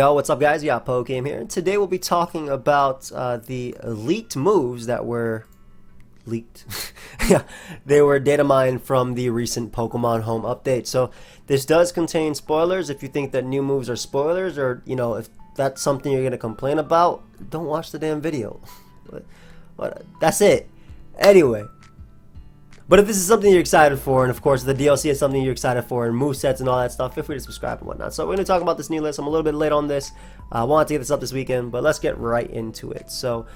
Yo, what's up guys? Yeah, pokeaim here. And today we'll be talking about the leaked moves that were leaked. Yeah, they were data mined from the recent Pokemon Home update. So this does contain spoilers. If you think that new moves are spoilers, or if that's something you're gonna complain about, don't watch the damn video. That's it. Anyway. But if this is something you're excited for, and of course the DLC is something you're excited for, and movesets and all that stuff, feel free to subscribe and whatnot. So we're going to talk about this new list. I'm a little bit late on this. I wanted to get this up this weekend, but let's get right into it. So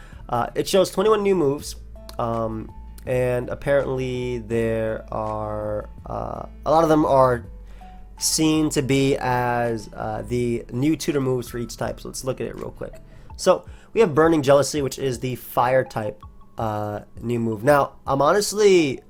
it shows 21 new moves, and apparently there are, a lot of them are seen to be as the new tutor moves for each type. So let's look at it real quick. So we have Burning Jealousy, which is the fire type new move. Now, I'm honestly...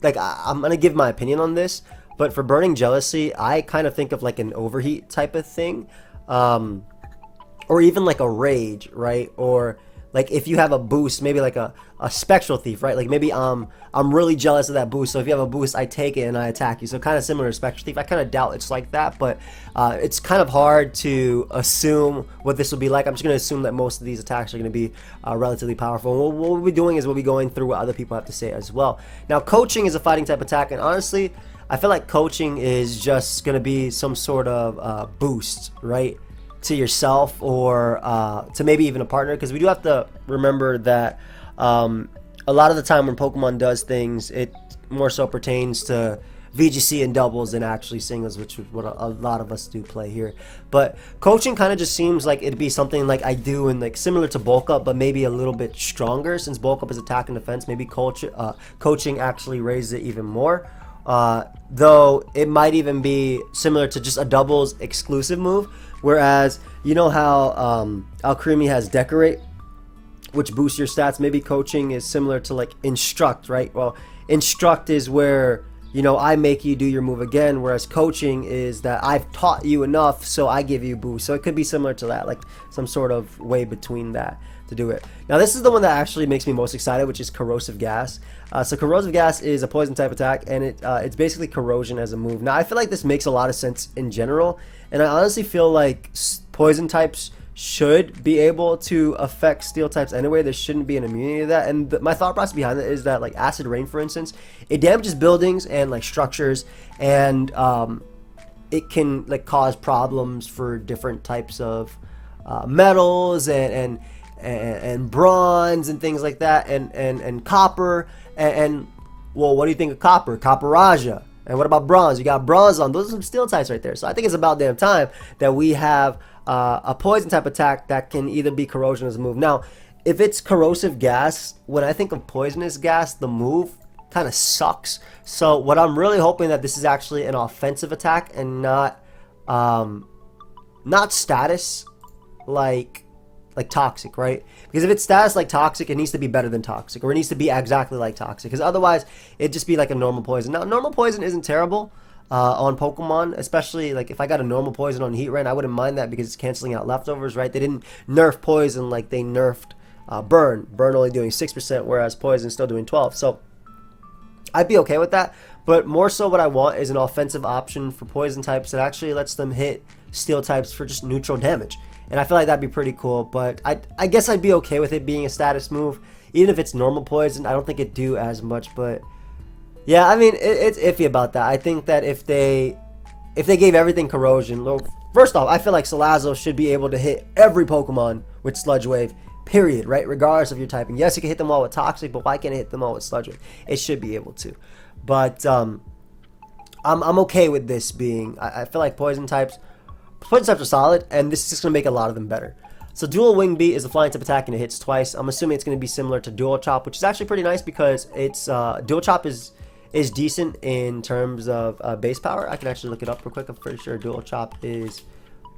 I'm going to give my opinion on this, but for Burning Jealousy, I kind of think of like an overheat type of thing, or even like a rage, right? Or like if you have a boost, maybe like a Spectral Thief, right? Like maybe I'm really jealous of that boost, so if you have a boost, I take it and I attack you. So kind of similar to Spectral Thief. I kind of doubt it's like that, but it's kind of hard to assume what this will be like. I'm just going to assume that most of these attacks are going to be relatively powerful. And what we'll be doing is we'll be going through what other people have to say as well. Now, Coaching is a fighting type attack, and honestly, I feel like Coaching is just going to be some sort of boost, right? To yourself or to maybe even a partner, because we do have to remember that a lot of the time when Pokemon does things, it more so pertains to VGC and doubles than actually singles, which is what a lot of us do play here. But Coaching kind of just seems like it'd be something like I do in like similar to Bulk Up, but maybe a little bit stronger, since Bulk Up is attack and defense. Maybe Coaching actually raises it even more. Though it might even be similar to just a doubles exclusive move, whereas you know how Alcremie has Decorate, which boosts your stats. Maybe Coaching is similar to like Instruct, right? Well, Instruct is where I make you do your move again, whereas Coaching is that I've taught you enough, so I give you a boost. So it could be similar to that, like some sort of way between that to do it. Now this is the one that actually makes me most excited, which is Corrosive Gas. So Corrosive Gas is a poison type attack, and it's basically corrosion as a move. Now I feel like this makes a lot of sense in general, and I honestly feel like poison types should be able to affect steel types anyway. There shouldn't be an immunity to that. And my thought process behind it is that like Acid Rain, for instance, it damages buildings and like structures, and it can like cause problems for different types of metals and bronze and things like that, and copper, and well, what do you think of copper? Copperaja. And what about bronze? You got bronze on. Those are some steel types right there. So I think it's about damn time that we have a poison type attack that can either be corrosion as a move. Now, if it's Corrosive Gas, when I think of Poisonous Gas, the move kind of sucks. So what I'm really hoping that this is actually an offensive attack and not status like Toxic, right? Because if it's status like Toxic, it needs to be better than Toxic, or it needs to be exactly like Toxic, because otherwise it'd just be like a normal poison. Now, normal poison isn't terrible on Pokemon, especially like if I got a normal poison on Heatran, I wouldn't mind that because it's canceling out leftovers, right? They didn't nerf poison like they nerfed burn only doing 6%, whereas poison is still doing 12%. So I'd be okay with that, but more so what I want is an offensive option for poison types that actually lets them hit steel types for just neutral damage. And I feel like that'd be pretty cool, but I guess I'd be okay with it being a status move. Even if it's normal poison, I don't think it'd do as much, but yeah, I mean, it's iffy about that. I think that if they gave everything corrosion, well, first off, I feel like Salazzle should be able to hit every Pokemon with Sludge Wave, period, right? Regardless of your typing. Yes, you can hit them all with Toxic, but why can't it hit them all with Sludge Wave? It should be able to. But I'm okay with this being, I feel like poison types are solid, and this is just going to make a lot of them better. So Dual Wing Beat is a flying type attack, and it hits twice. I'm assuming it's going to be similar to Dual Chop, which is actually pretty nice because it's Dual Chop is decent in terms of base power. I can actually look it up real quick. I'm pretty sure Dual Chop is,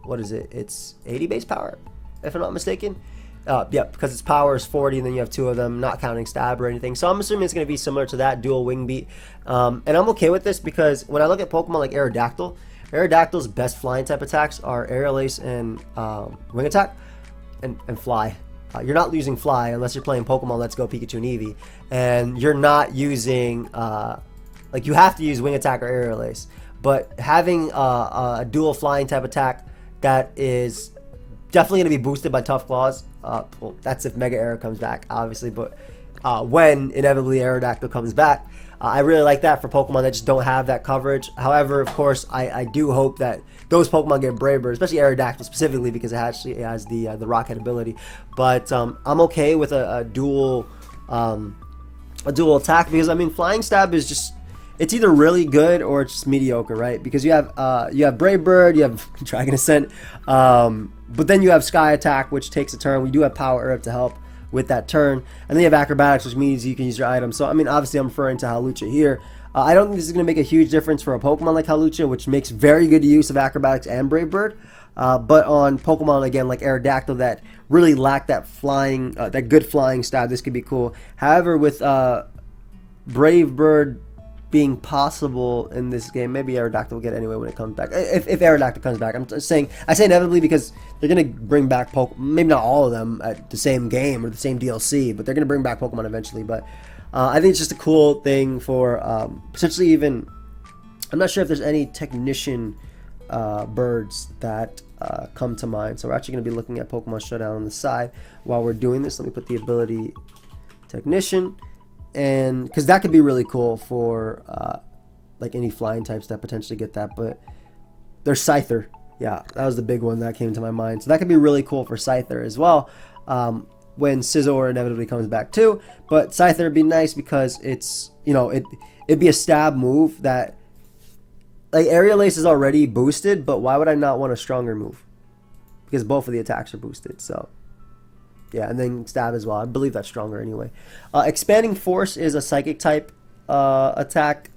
what is it? It's 80 base power, if I'm not mistaken. Yeah, because its power is 40, and then you have two of them, not counting Stab or anything. So I'm assuming it's going to be similar to that Dual Wing Beat. And I'm okay with this because when I look at Pokemon like Aerodactyl's best flying type attacks are Aerial Ace and Wing Attack and Fly. You're not using Fly unless you're playing Pokemon Let's Go Pikachu and Eevee, and you're not using like you have to use Wing Attack or Aerial Ace. But having a dual flying type attack that is definitely going to be boosted by Tough Claws. Well, that's if Mega Arrow comes back, obviously, but when inevitably Aerodactyl comes back, I really like that for Pokemon that just don't have that coverage. However, of course, I do hope that those Pokemon get Brave Bird, especially Aerodactyl specifically because it actually has the Rocket ability. But I'm okay with a dual attack because I mean Flying Stab is just, it's either really good or it's just mediocre, right? Because you have Brave Bird, you have Dragon Ascent, but then you have Sky Attack, which takes a turn. We do have Power Herb to help with that turn, and then you have Acrobatics, which means you can use your items. So I mean, obviously I'm referring to Hawlucha here. I don't think this is going to make a huge difference for a Pokemon like Hawlucha, which makes very good use of Acrobatics and Brave Bird. But on Pokemon again like Aerodactyl that really lack that flying, that good flying stab, this could be cool. However, with Brave Bird being possible in this game, maybe Aerodactyl will get it anyway when it comes back. If Aerodactyl comes back, I'm saying, I say inevitably because they're gonna bring back maybe not all of them at the same game or the same DLC, but they're gonna bring back Pokemon eventually. But I think it's just a cool thing for potentially even. I'm not sure if there's any Technician birds that come to mind, so we're actually gonna be looking at Pokemon Showdown on the side while we're doing this. Let me put the ability Technician. And because that could be really cool for like any flying types that potentially get that. But there's Scyther. Yeah, that was the big one that came to my mind. So that could be really cool for Scyther as well when Scizor inevitably comes back too. But Scyther would be nice because it's, you know, it'd be a stab move that, like, Aerial Ace is already boosted, but why would I not want a stronger move? Because both of the attacks are boosted, so. Yeah, and then Stab as well. I believe that's stronger anyway. Expanding Force is a Psychic type attack.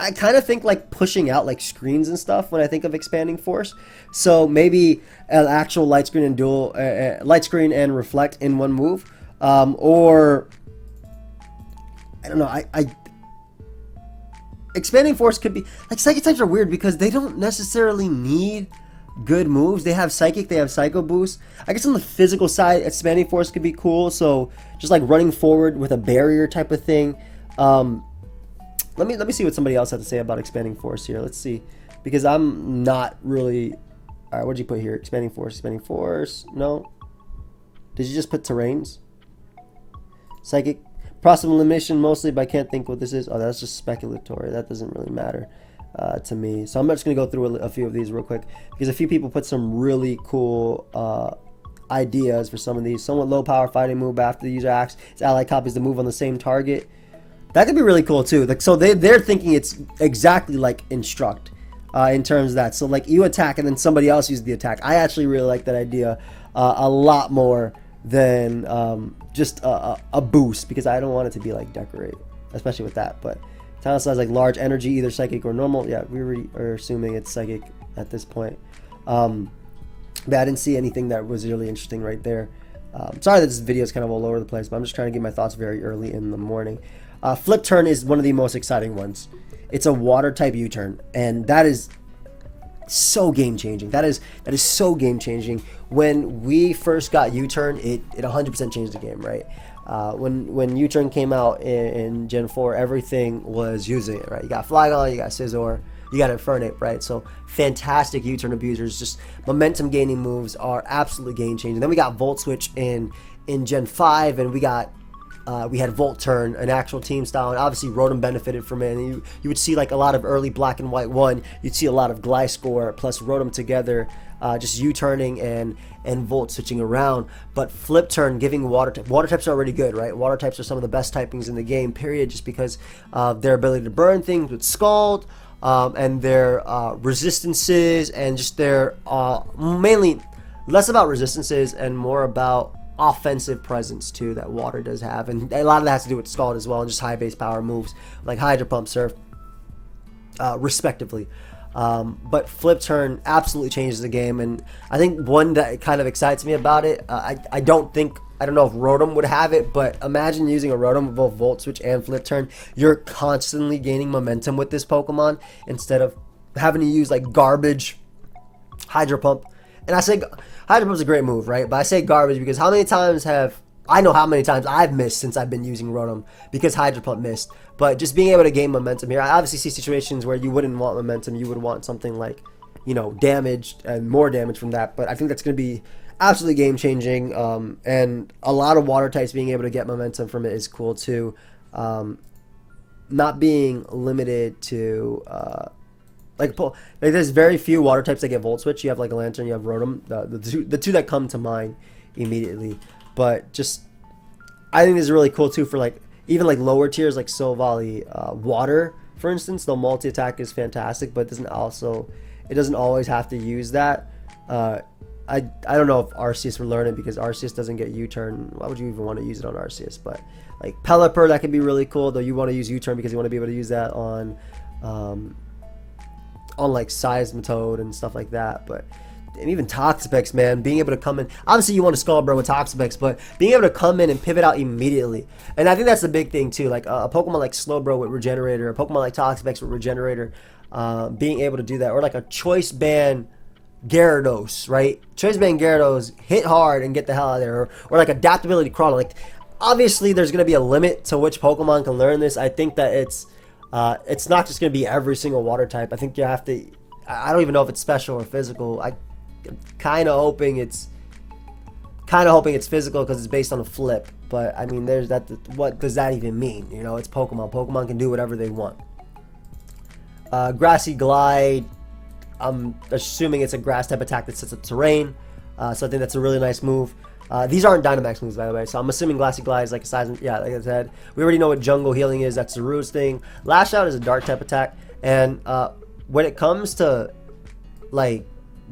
I kind of think like pushing out like screens and stuff when I think of Expanding Force. So maybe an actual Light Screen and dual Light Screen and Reflect in one move, or I don't know. I Expanding Force could be like, Psychic types are weird because they don't necessarily need good moves. They have Psychic, they have Psycho Boost. I guess on the physical side, Expanding Force could be cool. So just like running forward with a barrier type of thing. Let me see what somebody else had to say about Expanding Force here. Let's see, because I'm not really. All right, what did you put here? Expanding Force, Expanding Force. No. Did you just put Terrains? Psychic, process of elimination mostly, but I can't think what this is. Oh, that's just speculatory. That doesn't really matter to me. So I'm just going to go through a few of these real quick because a few people put some really cool ideas for some of these. Somewhat low power fighting move, but after the user acts, its ally copies the move on the same target. That could be really cool too. Like, so they're thinking it's exactly like Instruct in terms of that. So like you attack and then somebody else uses the attack. I actually really like that idea a lot more than just a boost, because I don't want it to be like Decorate, especially with that. But Talent Style is like large energy, either Psychic or normal. Yeah, we already are assuming it's Psychic at this point. But I didn't see anything that was really interesting right there. Sorry that this video is kind of all over the place, but I'm just trying to get my thoughts very early in the morning. Flip Turn is one of the most exciting ones. It's a water type U-turn, and that is so game changing. That is so game changing. When we first got U-turn, it 100% changed the game, right? When U-turn came out in Gen 4, everything was using it, right? You got Flygon, you got Scizor, you got Infernape, right? So fantastic U-turn abusers. Just momentum gaining moves are absolutely game changing. Then we got Volt Switch in Gen 5, and we had Volt Turn, an actual team style, and obviously Rotom benefited from it. And you would see like a lot of early Black and White 1. You'd see a lot of Gliscor plus Rotom together, just U-turning and Volt switching around. But Flip Turn giving water types are already good, right? Water types are some of the best typings in the game, period, just because of their ability to burn things with Scald, and their resistances, and just their mainly less about resistances and more about offensive presence too that water does have, and a lot of that has to do with Scald as well, and just high base power moves like Hydro Pump, Surf, respectively. But Flip Turn absolutely changes the game, and I think one that kind of excites me about it, I don't know if Rotom would have it, but imagine using a Rotom with both Volt Switch and Flip Turn. You're constantly gaining momentum with this Pokemon instead of having to use like garbage Hydro Pump. And I say Hydro Pump is a great move, right? But I say garbage because how many times I've missed since I've been using Rotom because Hydro Pump missed. But just being able to gain momentum here, I obviously see situations where you wouldn't want momentum. You would want something like, you know, damaged and more damage from that. But I think that's going to be absolutely game changing. And a lot of water types being able to get momentum from it is cool too. Not being limited to like there's very few water types that get Volt Switch. You have like a Lantern, you have Rotom, the two that come to mind immediately. But just I think this is really cool too for like even like lower tiers like Silvally, water for instance. The multi attack is fantastic, but it doesn't always have to use that. I don't know if Arceus would learn it because Arceus doesn't get U-turn. Why would you even want to use it on Arceus? But like Pelipper, that can be really cool. Though you want to use U-turn because you want to be able to use that on like Seismitoad and stuff like that. But and even Toxapex, man, being able to come in. Obviously, you want to Skull Bro with Toxapex, but being able to come in and pivot out immediately. And I think that's the big thing too. Like a Pokemon like Slowbro with Regenerator, a Pokemon like Toxapex with Regenerator, being able to do that, or like a Choice Band Gyarados, right? Choice Band Gyarados hit hard and get the hell out of there, or like Adaptability Crawler. Like obviously, there's gonna be a limit to which Pokemon can learn this. I think that it's not just gonna be every single water type. I think you have to. I don't even know if it's special or physical. I'm kind of hoping it's physical because it's based on a flip. But I mean, there's that. What does that even mean? You know, it's Pokemon. Pokemon can do whatever they want. Grassy Glide. I'm assuming it's a grass type attack that sets up terrain. So I think that's a really nice move. These aren't Dynamax moves, by the way. So I'm assuming Glassy Glide is like a size. Yeah, like I said, we already know what Jungle Healing is. That's Zaru's thing. Lash Out is a dark type attack. And when it comes to like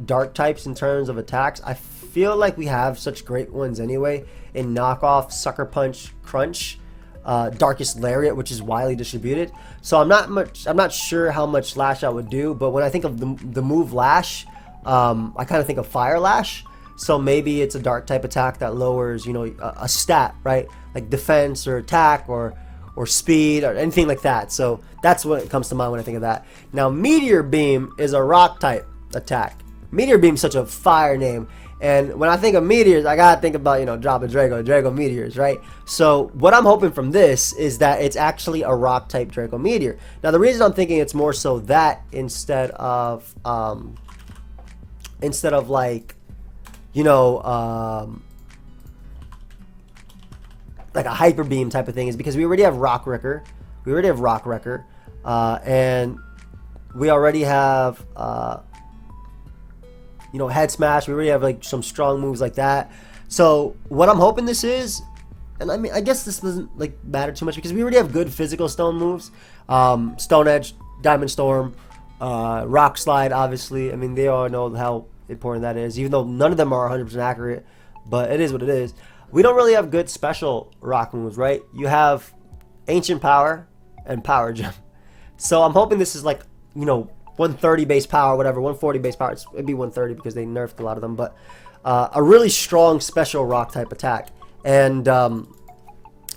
dark types in terms of attacks, I feel like we have such great ones anyway. In Knockoff, Sucker Punch, Crunch, Darkest Lariat, which is widely distributed. So I'm not sure how much Lash Out would do, but when I think of the move Lash, I kind of think of Fire Lash. So maybe it's a dark type attack that lowers, you know, a stat, right? Like defense or attack or speed or anything like that. So that's what comes to mind when I think of that. Now Meteor Beam is a rock type attack. Meteor Beam is such a fire name. And when I think of meteors, I gotta think about, you know, dropping Draco Meteors, right? So what I'm hoping from this is that it's actually a rock type Draco Meteor. Now the reason I'm thinking it's more so that instead of like, you know, like a Hyper Beam type of thing is because we already have Rock Wrecker. And we already have you know, Head Smash. We already have like some strong moves like that. So what I'm hoping this is, and I mean, I guess this doesn't like matter too much because we already have good physical stone moves. Stone Edge, Diamond Storm, Rock Slide, obviously. I mean, they all know how important that is, even though none of them are 100% accurate, but it is what it is. We don't really have good special rock moves, right? You have Ancient Power and Power Gem. So I'm hoping this is like, you know, 130 base power, whatever, 140 base power. It'd be 130 because they nerfed a lot of them, but a really strong special rock type attack. And I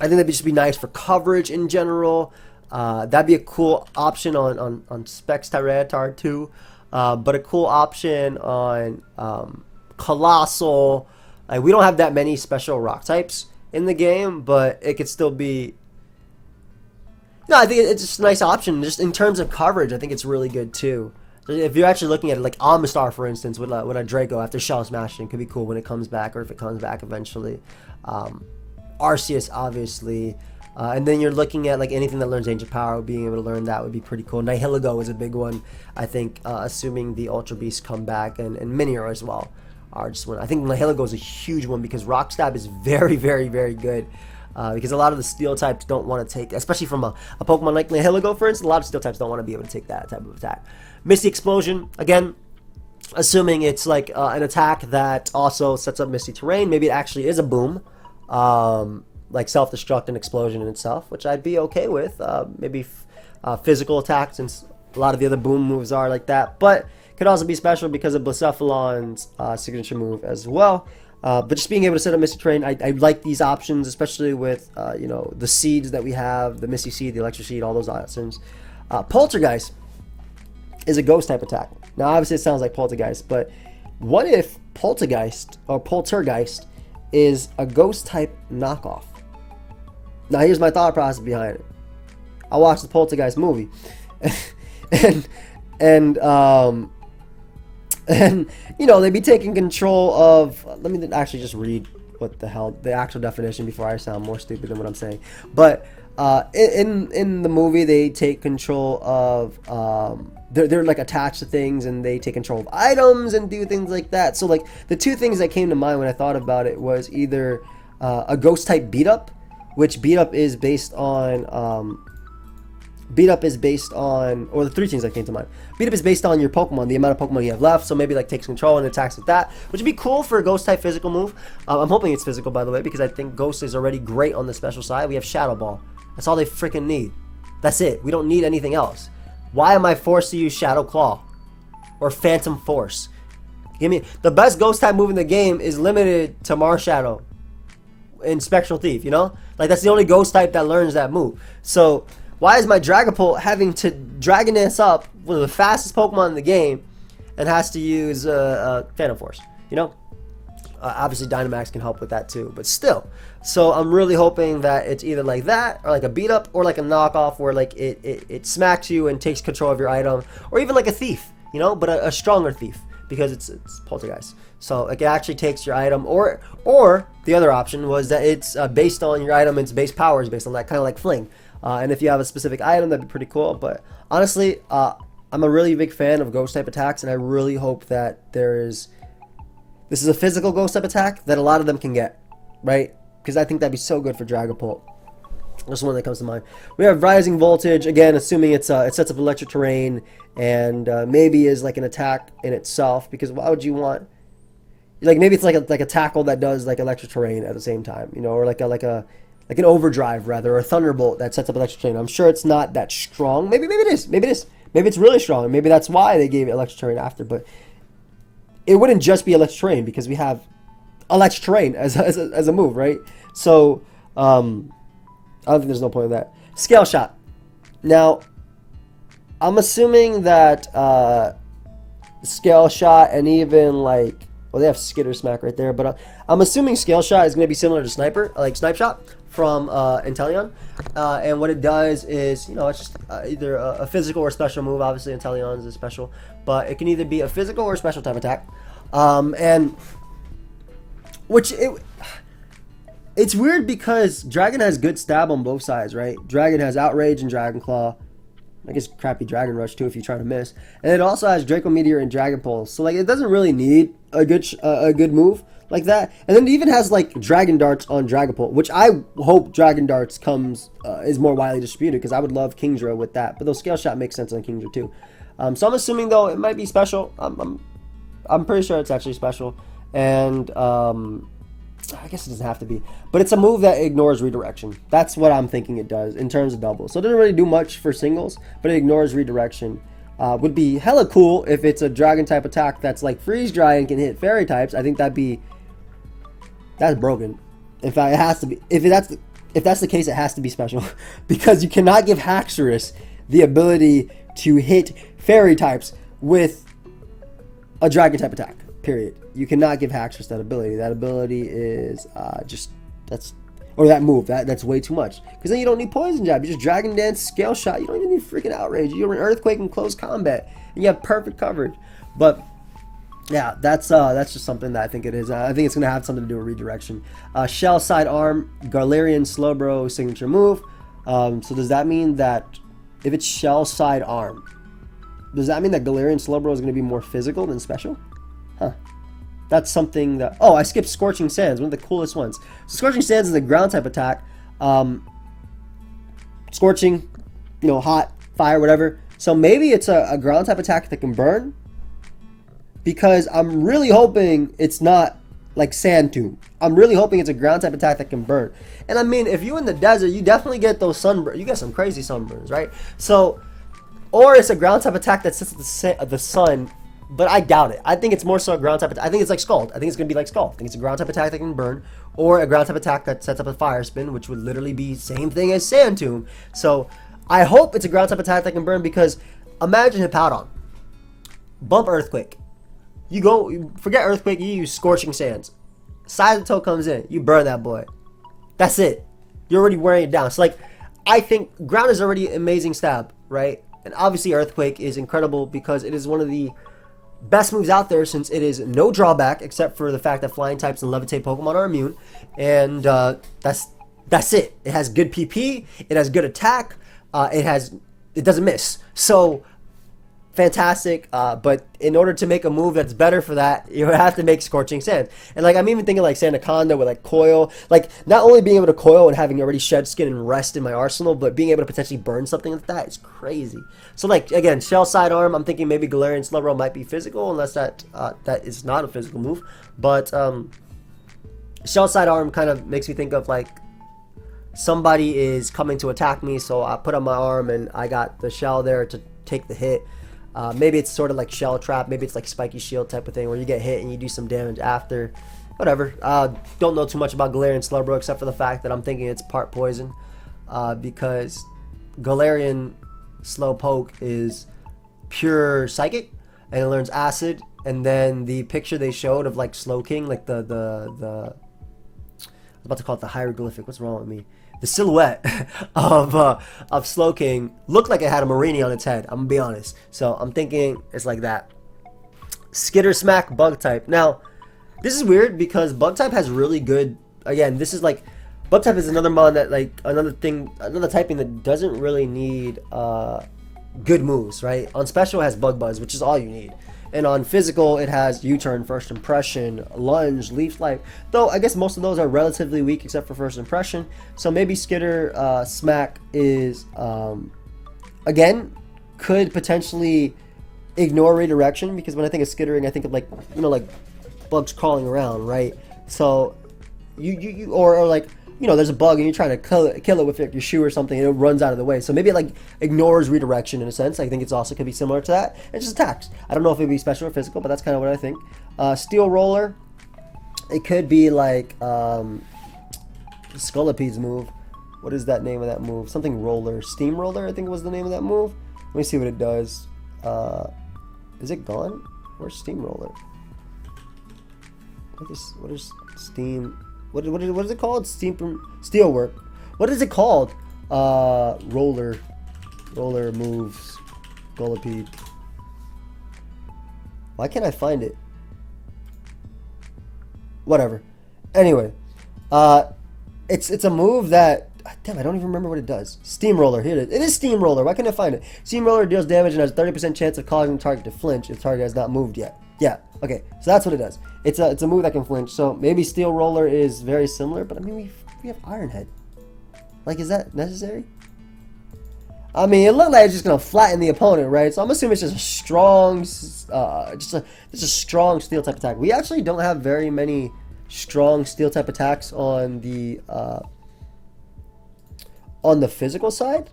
think that'd just be nice for coverage in general. That'd be a cool option on Specs Tyranitar too, but a cool option on Colossal. Like, we don't have that many special rock types in the game, but it could still be. No, I think it's just a nice option. Just in terms of coverage, I think it's really good too. If you're actually looking at it, like Amistar, for instance, with a Draco after Shell Smashing, could be cool when it comes back, or if it comes back eventually. Arceus, obviously. And then you're looking at like anything that learns Ancient Power, being able to learn that would be pretty cool. Nihilego is a big one, I think, assuming the Ultra Beasts come back, and Minior as well are just one. I think Nihilego is a huge one because Rock Stab is very, very, very good. Because a lot of the steel types don't want to take, especially from a Pokemon like Nihilego, for instance, a lot of steel types don't want to be able to take that type of attack. Misty Explosion, again, assuming it's like an attack that also sets up Misty Terrain, maybe it actually is a boom, like self-destruct and explosion in itself, which I'd be okay with. Maybe physical attack, since a lot of the other boom moves are like that, but could also be special because of Blacephalon's signature move as well. But just being able to set up Misty Terrain, I like these options, especially with you know, the seeds that we have, the Misty Seed, the Electric Seed, all those options. Poltergeist is a ghost type attack. Now obviously it sounds like Poltergeist, but what if Poltergeist is a ghost type knockoff? Now here's my thought process behind it. I watched the Poltergeist movie, and And, you know, they'd be taking control of... Let me actually just read what the hell... the actual definition before I sound more stupid than what I'm saying. But in the movie, they take control of... They're like attached to things, and they take control of items and do things like that. So, like, the two things that came to mind when I thought about it was either a ghost-type beat-up, which beat-up is based on... or the three things that came to mind. Beat up is based on your Pokemon, the amount of Pokemon you have left, so maybe like takes control and attacks with that, which would be cool for a Ghost type physical move. I'm hoping it's physical, by the way, because I think Ghost is already great on the special side. We have Shadow Ball. That's all they freaking need. That's it. We don't need anything else. Why am I forced to use Shadow Claw or Phantom Force? Give me the best Ghost type move in the game is limited to Marshadow and Spectral Thief, you know? Like, that's the only Ghost type that learns that move. So why is my Dragapult having to Dragon Dance up with the fastest Pokemon in the game and has to use Phantom Force? You know? Obviously, Dynamax can help with that too, but still. So I'm really hoping that it's either like that, or like a beat up, or like a knockoff where like it smacks you and takes control of your item, or even like a thief, you know, but a stronger thief because it's Poltergeist. So like it actually takes your item, or the other option was that it's based on your item, its base power is based on that, kind of like Fling. And if you have a specific item, that'd be pretty cool. But honestly, I'm a really big fan of ghost type attacks, and I really hope that this is a physical ghost type attack that a lot of them can get, right? Because I think that'd be so good for Dragapult. That's one that comes to mind. We have Rising Voltage, again, assuming it sets up electric terrain, and maybe is like an attack in itself, because why would you want... Like, maybe it's like a tackle that does like electric terrain at the same time, you know, or like an overdrive rather, or a thunderbolt that sets up electric terrain. I'm sure it's not that strong. Maybe it is. Maybe it's really strong. Maybe that's why they gave it electric terrain after. But it wouldn't just be electric terrain, because we have electric terrain as a move, right? So I don't think there's no point in that. Scale Shot. Now, I'm assuming that Scale Shot and even like, well, they have Skitter Smack right there, but I'm assuming Scale Shot is going to be similar to Sniper, like Snipe Shot from Inteleon. And what it does is, you know, it's just either a physical or special move. Obviously, Inteleon is a special, but it can either be a physical or a special type attack. And it's weird because Dragon has good stab on both sides, right? Dragon has Outrage and Dragon Claw. I guess crappy Dragon Rush too if you try to miss, and it also has Draco Meteor and Dragon Pulse. So like it doesn't really need a good move like that. And then it even has like Dragon Darts on Dragapult, which I hope Dragon Darts is more widely distributed, because I would love Kingdra with that. But those Scale Shot makes sense on Kingdra too. So I'm assuming though it might be special. I'm pretty sure it's actually special, and I guess it doesn't have to be, but it's a move that ignores redirection. That's what I'm thinking it does in terms of doubles. So it doesn't really do much for singles, but it ignores redirection. Would be hella cool if it's a dragon type attack that's like freeze dry and can hit fairy types. I think that's broken. In fact, it has to be. If that's the case, it has to be special, because you cannot give Haxorus the ability to hit fairy types with a dragon type attack. Period. You cannot give Haxorus that ability. That ability is that move. That's way too much. Because then you don't need Poison Jab. You just Dragon Dance, Scale Shot. You don't even need freaking Outrage. You have an Earthquake in close combat, and you have perfect coverage. But yeah, that's just something that I think it is. I think it's gonna have something to do with redirection. Shell Side Arm, Galarian Slowbro signature move. So does that mean that if it's Shell Side Arm, does that mean that Galarian Slowbro is gonna be more physical than special? Huh. That's something that... Oh, I skipped Scorching Sands, one of the coolest ones. So Scorching Sands is a ground type attack. Scorching, you know, hot, fire, whatever. So maybe it's a ground type attack that can burn. Because I'm really hoping it's not like Sand Tomb. I'm really hoping it's a ground type attack that can burn. And I mean, if you're in the desert, you definitely get those sunburns. You get some crazy sunburns, right? So, or it's a ground type attack that sits at the sun. But I doubt it. I think it's more so a ground type attack. I think it's like Scald. I think it's going to be like Scald. I think it's a ground type attack that can burn, or a ground type attack that sets up a Fire Spin, which would literally be same thing as Sand Tomb. So I hope it's a ground type attack that can burn, because imagine Hippowdon. Bump Earthquake. You forget Earthquake, you use Scorching Sands. Size of Toe comes in, you burn that boy. That's it. You're already wearing it down. So like, I think ground is already amazing stab, right? And obviously Earthquake is incredible because it is one of the best moves out there, since it is no drawback except for the fact that flying types and levitate Pokemon are immune, and that's it. It has good PP, it has good attack, it doesn't miss. So fantastic, but in order to make a move that's better for that, you have to make Scorching Sands. And like, I'm even thinking like Sandaconda with like Coil, like not only being able to Coil and having already Shed Skin and Rest in my arsenal, but being able to potentially burn something like that is crazy. So like, again, Shell Sidearm, I'm thinking maybe Galarian Slowbro might be physical, unless that is not a physical move. But Shell Sidearm kind of makes me think of like somebody is coming to attack me, so I put on my arm and I got the shell there to take the hit. Maybe it's sort of like Shell Trap, maybe it's like Spiky Shield type of thing where you get hit and you do some damage after. Whatever. Don't know too much about Galarian Slowbro except for the fact that I'm thinking it's part poison, because Galarian Slowpoke is pure Psychic and it learns Acid. And then the picture they showed of like Slowking, like the I was about to call it the hieroglyphic. What's wrong with me? The silhouette of Slowking looked like it had a Marini on its head. I'm gonna be honest. So I'm thinking it's like that. Skitter Smack Bug type. Now, this is weird because Bug type has really good. Again, this is like Bug type is another mon that like another typing that doesn't really need good moves, right? On special it has Bug Buzz, which is all you need. And on physical, it has U-Turn, First Impression, Lunge, Leaf Slipe. Though I guess most of those are relatively weak except for First Impression. So maybe Skitter Smack is, again, could potentially ignore redirection. Because when I think of skittering, I think of like, you know, like bugs crawling around, right? So or like, you know, there's a bug and you're trying to kill it with like your shoe or something and it runs out of the way. So maybe it like ignores redirection in a sense. I think it's also could be similar to that. It just attacks. I don't know if it'd be special or physical, but that's kind of what I think. Steamroller, it could be like Scoliped's move. What is that name of that move? Something Roller. Steamroller, I think was the name of that move. Let me see what it does. Is it gone? Where's Steamroller? What is Steam... What is it called? Steelwork. What is it called? Roller moves. Scolipede. Why can't I find it? Whatever. Anyway, it's a move that, damn, I don't even remember what it does. Steamroller. Here it is. It is Steamroller. Why can't I find it? Steamroller deals damage and has a 30% chance of causing the target to flinch if the target has not moved yet. Yeah, okay, so that's what it does. It's a move that can flinch, so maybe Steamroller is very similar, but I mean, we have Iron Head. Like, is that necessary? I mean, it looked like it's just gonna flatten the opponent, right? So I'm assuming it's just a strong, just a strong steel type attack. We actually don't have very many strong steel type attacks on the physical side.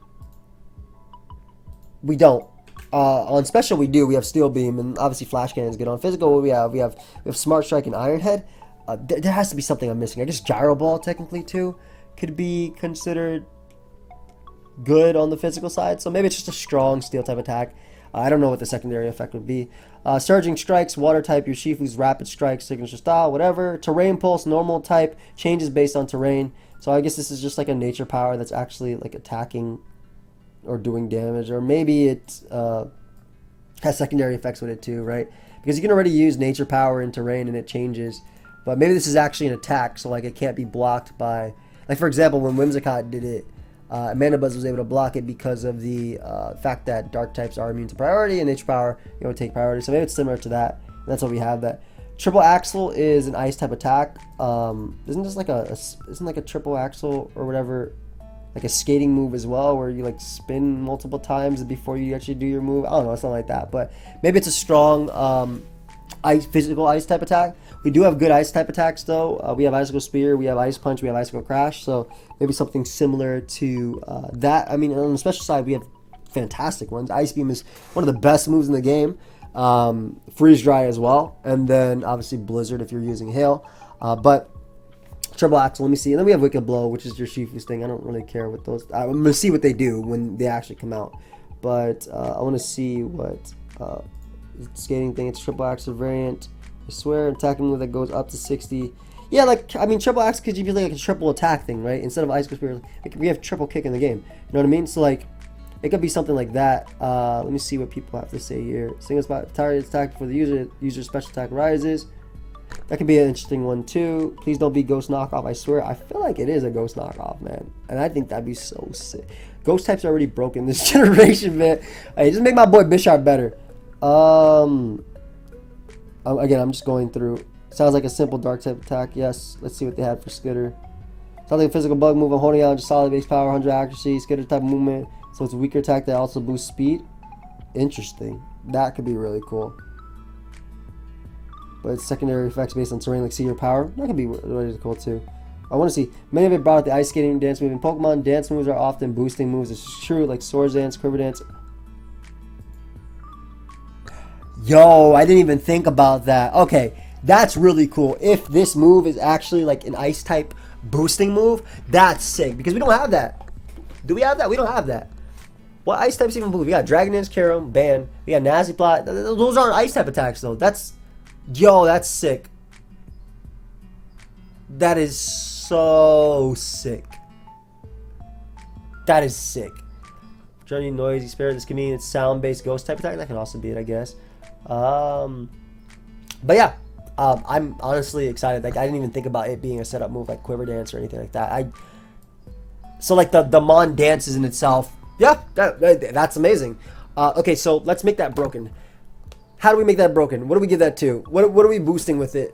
We don't. On special we do. We have Steel Beam and obviously Flash Cannon is good. On physical we have Smart Strike and Iron Head. There has to be something I'm missing. I guess Gyro Ball technically too could be considered good on the physical side. So maybe it's just a strong steel type attack. I don't know what the secondary effect would be. Surging Strikes, Water type, Urshifu's Rapid Strike, Signature Style, whatever. Terrain Pulse, Normal type, changes based on terrain. So I guess this is just like a nature power that's actually like attacking or doing damage, or maybe it has secondary effects with it too, right? Because you can already use nature power in terrain and it changes, but maybe this is actually an attack, so like it can't be blocked by, like for example when Whimsicott did it, Mandibuzz was able to block it because of the fact that dark types are immune to priority and nature power, you know, take priority. So maybe it's similar to that, and that's what we have. That Triple Axle is an ice type attack. Isn't this like isn't like a triple axle or whatever, like a skating move as well, where you like spin multiple times before you actually do your move? I don't know, it's not like that, but maybe it's a strong physical ice type attack. We do have good ice type attacks though. We have Icicle Spear, we have Ice Punch, we have Icicle Crash, so maybe something similar to that. I mean, on the special side we have fantastic ones. Ice Beam is one of the best moves in the game. Freeze Dry as well, and then obviously Blizzard if you're using Hail, but Triple Axle, let me see. And then we have Wicked Blow, which is your Shifu's thing. I don't really care what those... I'm going to see what they do when they actually come out. But I want to see what... skating thing, it's Triple Axle variant. I swear, attacking move that goes up to 60. Yeah, like, I mean, Triple Axle could be like a triple attack thing, right? Instead of Ice Spear, like, we have triple kick in the game. You know what I mean? So, like, It could be something like that. Let me see what people have to say here. Single spot target attack before the user's special attack rises. That could be an interesting one too. Please don't be ghost knockoff. I swear, I feel like it is a ghost knockoff, man, and I think that'd be so sick. Ghost types are already broken this generation, man. Hey, just make my boy Bisharp better. Again, I'm just going through. Sounds like a simple dark type attack. Yes. Let's see what they had for Skitter. Sounds like a physical bug move. I'm holding on just solid base power, 100 accuracy. Skitter type of movement. So it's a weaker attack that also boosts speed. Interesting. That could be really cool. But it's secondary effects based on terrain like sea or power. That could be really cool too. I want to see. Many of it brought out the ice skating dance move in Pokemon. Dance moves are often boosting moves. It's true, like Swords Dance, Quiver Dance. Yo, I didn't even think about that. Okay, that's really cool. If this move is actually like an ice type boosting move, that's sick. Because we don't have that. Do we have that? We don't have that. What ice types even move? We got Dragon Dance, Karam, Ban. We got Nazi Plot. Those aren't ice type attacks though. That's sick. That is so sick. That is sick. Journey, Noisy Spirit. This can mean it's sound-based ghost type attack. That can also be it, I guess. But yeah, I'm honestly excited. Like, I didn't even think about it being a setup move like Quiver Dance or anything like that. So like the Mon dances in itself. Yeah, that's amazing. Okay, so let's make that broken. How do we make that broken? What do we give that to? What are we boosting with it?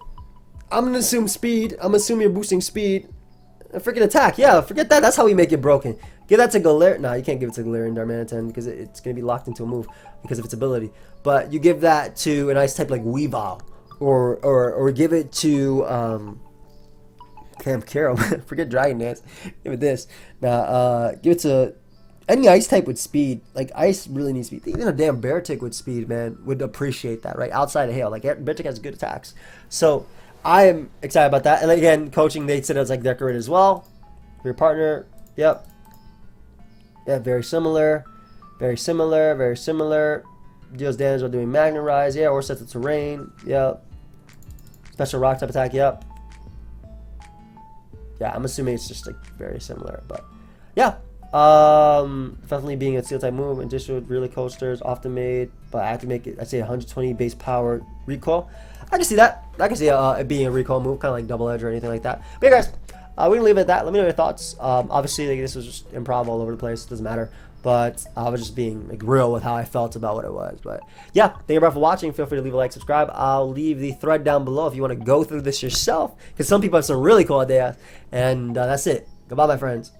I'm gonna assume speed. I'm assuming you're boosting speed. Freaking attack. Yeah, forget that. That's how we make it broken. Give that to Galarian. Nah, you can't give it to Galarian Darmanitan because it's gonna be locked into a move because of its ability. But you give that to an ice type like Weavile, or give it to Camp Carol. Forget Dragon Dance. Give it this. Now, give it to any ice type with speed. Like, ice really needs speed. Even a damn Beartic with speed, man, would appreciate that, right? Outside of Hail. Like, Beartic has good attacks. So, I am excited about that. And again, coaching, they said it was like Decorate as well. Your partner, yep. Yeah, very similar. Very similar, very similar. Deals damage while doing Magna Rise, yeah, or sets the terrain, yep. Special rock type attack, yep. Yeah, I'm assuming it's just like very similar, but yeah. Definitely being a steel type move, additional really coasters, often made, but I have to make it, I'd say 120 base power recoil. I can see that. I can see it being a recoil move, kind of like double edge or anything like that. But yeah, guys, we're gonna leave it at that. Let me know your thoughts. Obviously, like, this was just improv all over the place. It doesn't matter. But I was just being like real with how I felt about what it was. But yeah, thank you everybody for watching. Feel free to leave a like, subscribe. I'll leave the thread down below if you want to go through this yourself, because some people have some really cool ideas. And that's it. Goodbye, my friends.